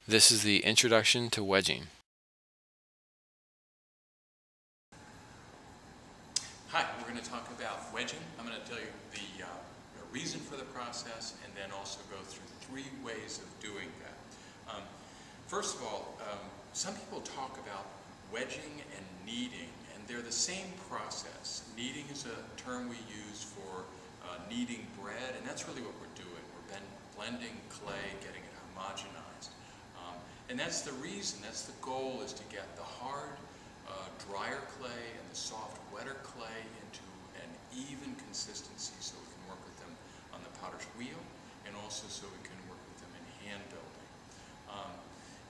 This is the introduction to wedging. Hi, we're going to talk about wedging. I'm going to tell you the reason for the process and then also go through 3 ways of doing that. First of all, some people talk about wedging and kneading, and they're the same process. Kneading is a term we use for kneading bread, and that's really what we're doing. We're blending clay, getting it homogenized. And that's the reason, that's the goal, is to get the hard, drier clay and the soft, wetter clay into an even consistency so we can work with them on the potter's wheel, and also so we can work with them in hand building.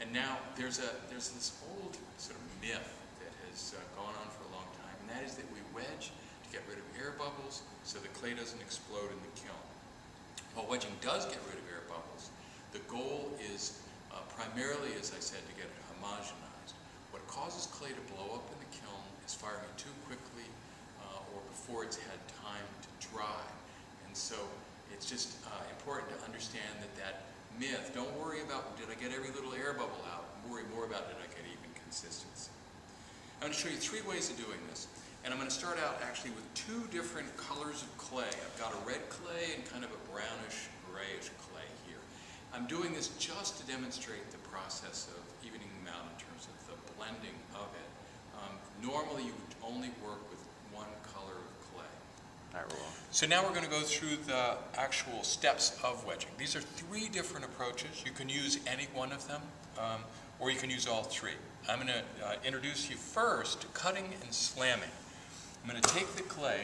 And now there's this old sort of myth that has gone on for a long time, and that is that we wedge to get rid of air bubbles so the clay doesn't explode in the kiln. While wedging does get rid of air bubbles, the goal is primarily, as I said, to get it homogenized. What causes clay to blow up in the kiln is firing it too quickly or before it's had time to dry. And so it's just important to understand that myth. Don't worry about, did I get every little air bubble out? Worry more about, did I get even consistency? I'm going to show you 3 ways of doing this. And I'm going to start out actually with 2 different colors of clay. I've got a red clay and kind of a brownish, grayish clay here. I'm doing this just to demonstrate the process of evening them out in terms of the blending of it. Normally you would only work with 1 color of clay. So now we're going to go through the actual steps of wedging. These are 3 different approaches. You can use any one of them, or you can use all 3. I'm going to introduce you first to cutting and slamming. I'm going to take the clay,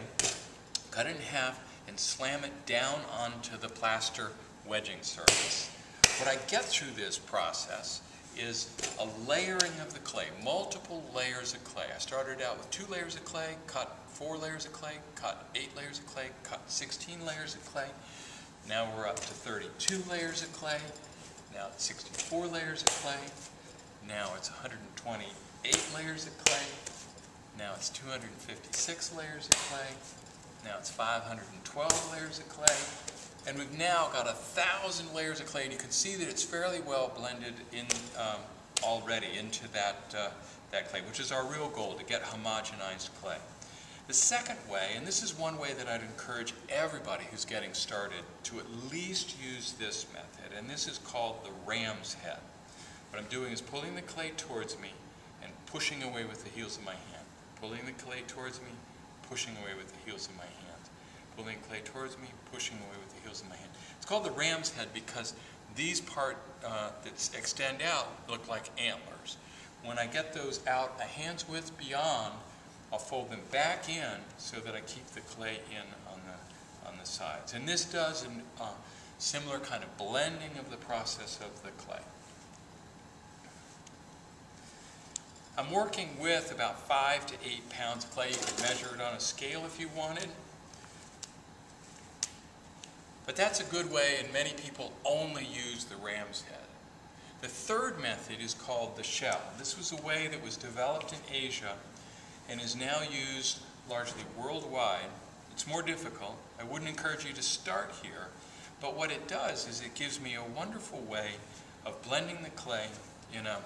cut it in half, and slam it down onto the plaster wedging surface. What I get through this process is a layering of the clay, multiple layers of clay. I started out with 2 layers of clay, cut 4 layers of clay, cut 8 layers of clay, cut 16 layers of clay. Now we're up to 32 layers of clay. Now it's 64 layers of clay. Now it's 128 layers of clay. Now it's 256 layers of clay. Now it's 512 layers of clay. And we've now got 1,000 layers of clay, and you can see that it's fairly well blended in already into that clay, which is our real goal, to get homogenized clay. The second way, and this is one way that I'd encourage everybody who's getting started to at least use this method, and this is called the ram's head. What I'm doing is pulling the clay towards me and pushing away with the heels of my hand. Pulling the clay towards me, pushing away with the heels of my hand. Pulling clay towards me, pushing away with the heels of my hand. It's called the ram's head because these parts that extend out look like antlers. When I get those out a hand's width beyond, I'll fold them back in so that I keep the clay in on the sides. And this does a similar kind of blending of the process of the clay. I'm working with about 5 to 8 pounds of clay. You can measure it on a scale if you wanted. But that's a good way, and many people only use the ram's head. The third method is called the shell. This was a way that was developed in Asia and is now used largely worldwide. It's more difficult. I wouldn't encourage you to start here, but what it does is it gives me a wonderful way of blending the clay in a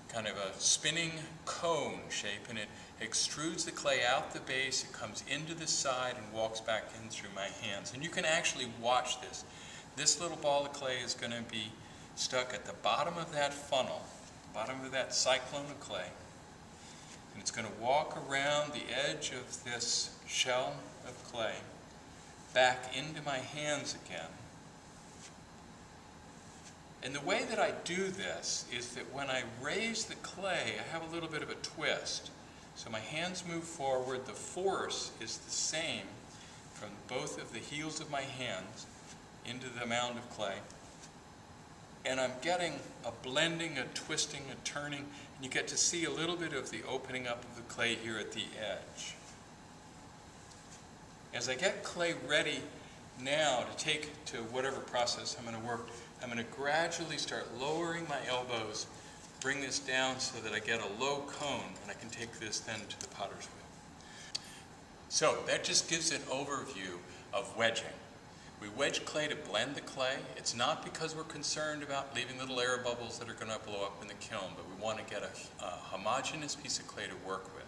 kind of a spinning cone shape, and it extrudes the clay out the base, it comes into the side and walks back in through my hands. And you can actually watch this. This little ball of clay is going to be stuck at the bottom of that funnel, bottom of that cyclone of clay, and it's going to walk around the edge of this shell of clay back into my hands again. And the way that I do this is that when I raise the clay, I have a little bit of a twist. So my hands move forward, the force is the same from both of the heels of my hands into the mound of clay. And I'm getting a blending, a twisting, a turning, and you get to see a little bit of the opening up of the clay here at the edge. As I get clay ready now to take to whatever process I'm going to work, I'm going to gradually start lowering my elbows, bring this down so that I get a low cone, and I can take this then to the potter's wheel. So that just gives an overview of wedging. We wedge clay to blend the clay. It's not because we're concerned about leaving little air bubbles that are going to blow up in the kiln, but we want to get a homogeneous piece of clay to work with.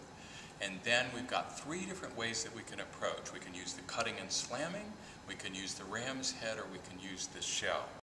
And then we've got 3 different ways that we can approach. We can use the cutting and slamming, we can use the ram's head, or we can use the shell.